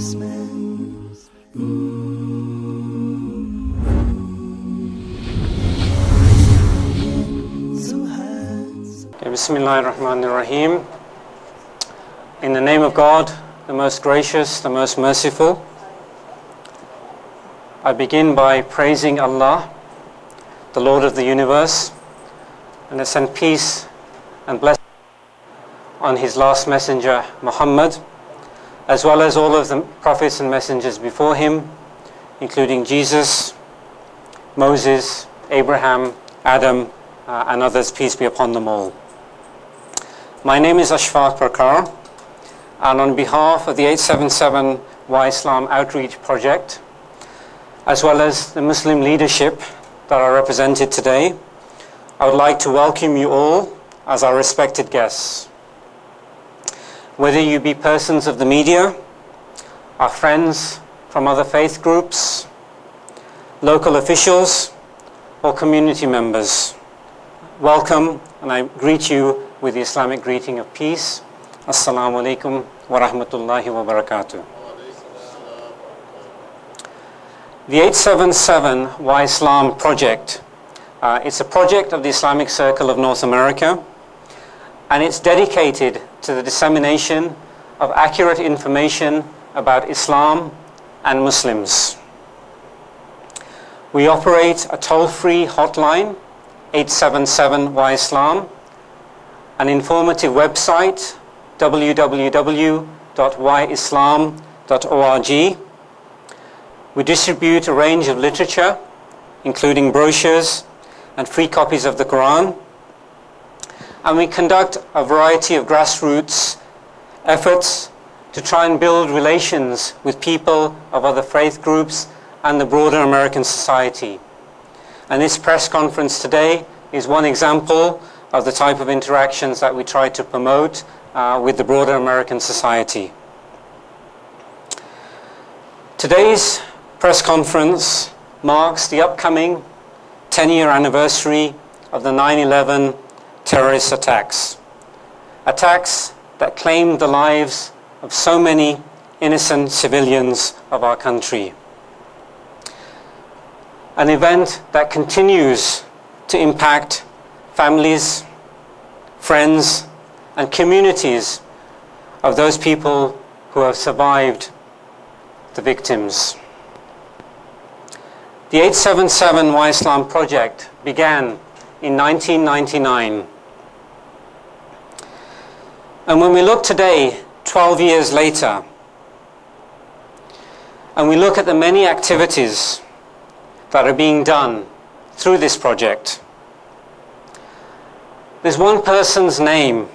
Bismillahirrahmanirrahim. In the name of God, the most gracious, the most merciful, I begin by praising Allah, the Lord of the universe, and I send peace and blessing on His last messenger, Muhammad, as well as all of the prophets and messengers before him, including Jesus, Moses, Abraham, Adam, and others, peace be upon them all. My name is Ashfaq Prakar, and on behalf of the 877 WhyIslam Outreach Project, as well as the Muslim leadership that are represented today, I would like to welcome you all as our respected guests. Whether you be persons of the media, our friends from other faith groups, local officials, or community members, welcome, and I greet you with the Islamic greeting of peace. Assalamu alaikum wa rahmatullahi wa barakatuh. The 877 WhyIslam project, it's a project of the Islamic Circle of North America, and it's dedicated to the dissemination of accurate information about Islam and Muslims. We operate a toll-free hotline, 877 WhyIslam, an informative website, www.whyislam.org. We distribute a range of literature, including brochures and free copies of the Quran. And we conduct a variety of grassroots efforts to try and build relations with people of other faith groups and the broader American society. And this press conference today is one example of the type of interactions that we try to promote with the broader American society. Today's press conference marks the upcoming 10-year anniversary of the 9/11 terrorist attacks. Attacks that claimed the lives of so many innocent civilians of our country. An event that continues to impact families, friends, and communities of those people who have survived the victims. The 877 WhyIslam project began in 1999. And when we look today, 12 years later, and we look at the many activities that are being done through this project, there's one person's name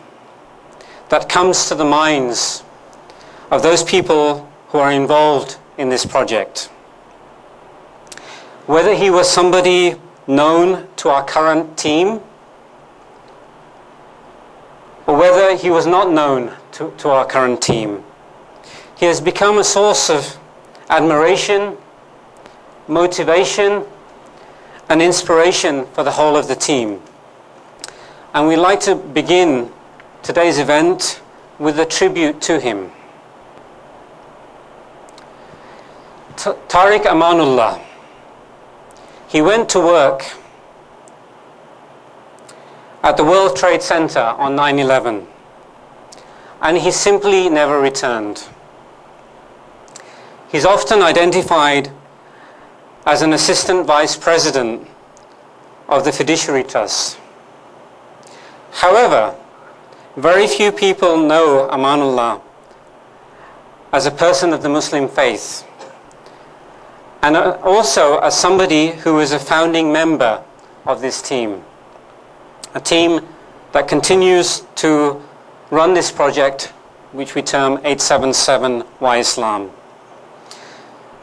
that comes to the minds of those people who are involved in this project. Whether he was somebody known to our current team, or whether he was not known to our current team, he has become a source of admiration, motivation, and inspiration for the whole of the team. And we'd like to begin today's event with a tribute to him. Tariq Amanullah, he went to work at the World Trade Center on 9/11, and he simply never returned. He's often identified as an assistant vice president of the Fiduciary Trust. However, very few people know Amanullah as a person of the Muslim faith, and also as somebody who was a founding member of this team, a team that continues to run this project, which we term 877 WhyIslam.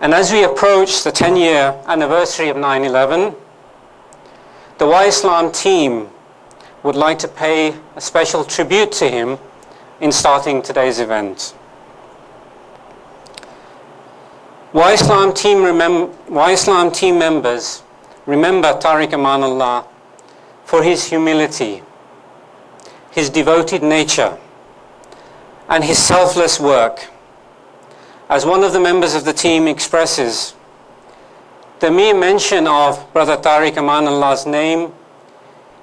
And as we approach the 10-year anniversary of 9/11, the WhyIslam team would like to pay a special tribute to him in starting today's event. WhyIslam team members remember Tariq Amanullah for his humility, his devoted nature, and his selfless work, As one of the members of the team expresses, the mere mention of Brother Tariq Amanullah's name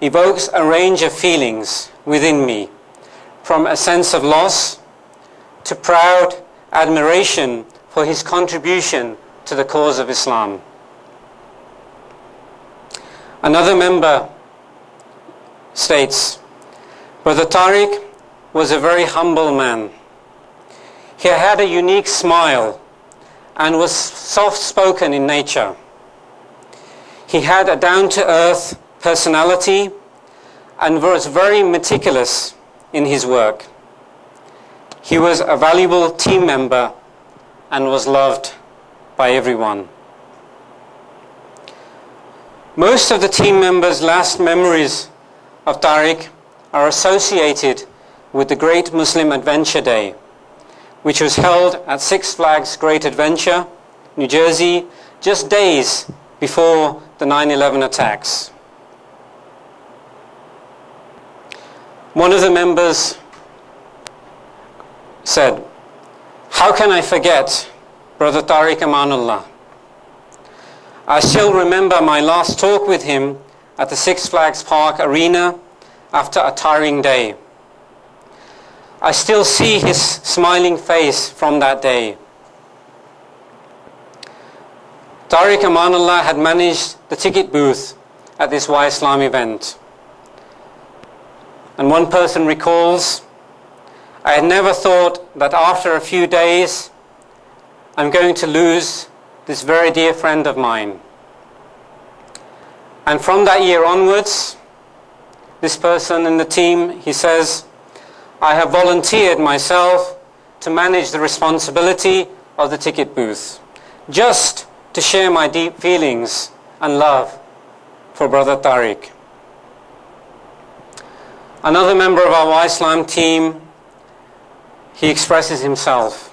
evokes a range of feelings within me, from a sense of loss to proud admiration for his contribution to the cause of Islam. Another member states, Brother Tariq was a very humble man. He had a unique smile and was soft-spoken in nature. He had a down-to-earth personality and was very meticulous in his work. He was a valuable team member and was loved by everyone. Most of the team members' last memories of Tariq are associated with the Great Muslim Adventure Day, which was held at Six Flags Great Adventure, New Jersey, just days before the 9/11 attacks. One of the members said, "How can I forget Brother Tariq Amanullah? I still remember my last talk with him at the Six Flags Park Arena after a tiring day. I still see his smiling face from that day." Tariq Amanullah had managed the ticket booth at this WhyIslam event. And one person recalls, "I had never thought that after a few days I'm going to lose this very dear friend of mine." And from that year onwards, this person in the team, he says, "I have volunteered myself to manage the responsibility of the ticket booth, just to share my deep feelings and love for Brother Tariq." Another member of our WhyIslam team, he expresses himself,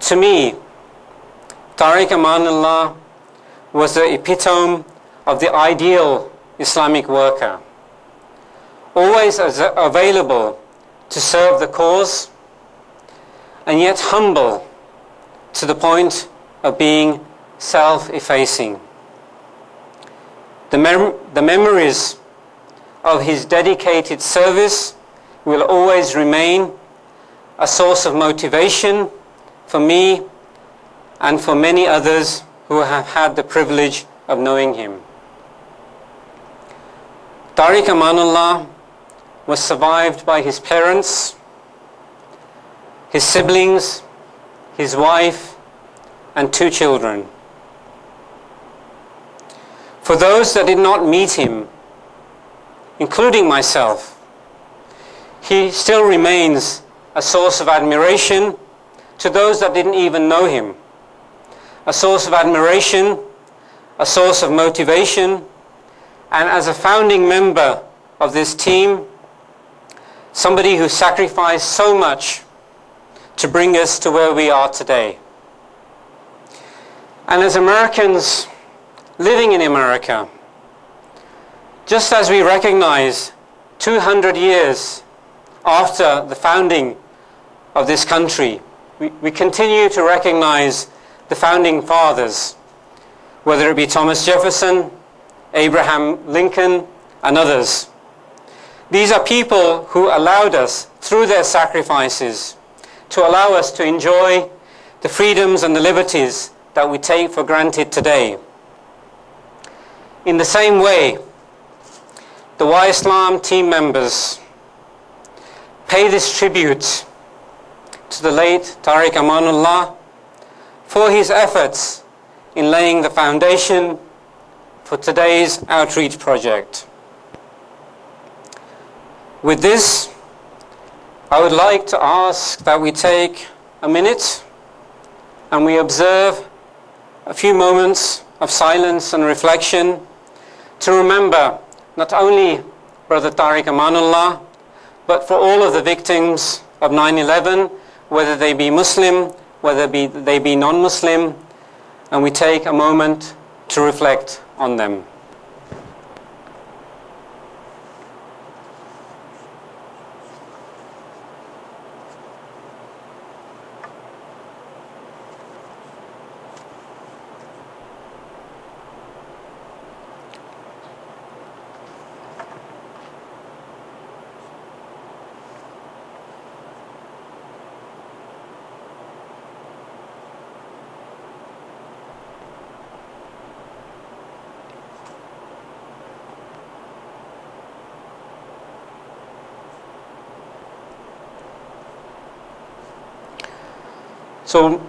"To me, Tariq Amanullah was the epitome of the ideal Islamic worker, always available to serve the cause, and yet humble to the point of being self-effacing. The memories of his dedicated service will always remain a source of motivation for me and for many others who have had the privilege of knowing him." Tariq Amanullah was survived by his parents, his siblings, his wife, and 2 children. For those that did not meet him, including myself, he still remains a source of admiration to those that didn't even know him, a source of admiration, a source of motivation, and as a founding member of this team, somebody who sacrificed so much to bring us to where we are today. And as Americans living in America, just as we recognize 200 years after the founding of this country, we continue to recognize the founding fathers, whether it be Thomas Jefferson, Abraham Lincoln, and others. These are people who allowed us, through their sacrifices, to allow us to enjoy the freedoms and the liberties that we take for granted today. In the same way, the WhyIslam team members pay this tribute to the late Tariq Amanullah for his efforts in laying the foundation for today's outreach project. With this, I would like to ask that we take a minute and we observe a few moments of silence and reflection to remember not only Brother Tariq Amanullah, but for all of the victims of 9/11, whether they be Muslim, whether they be non-Muslim, and we take a moment to reflect on them. So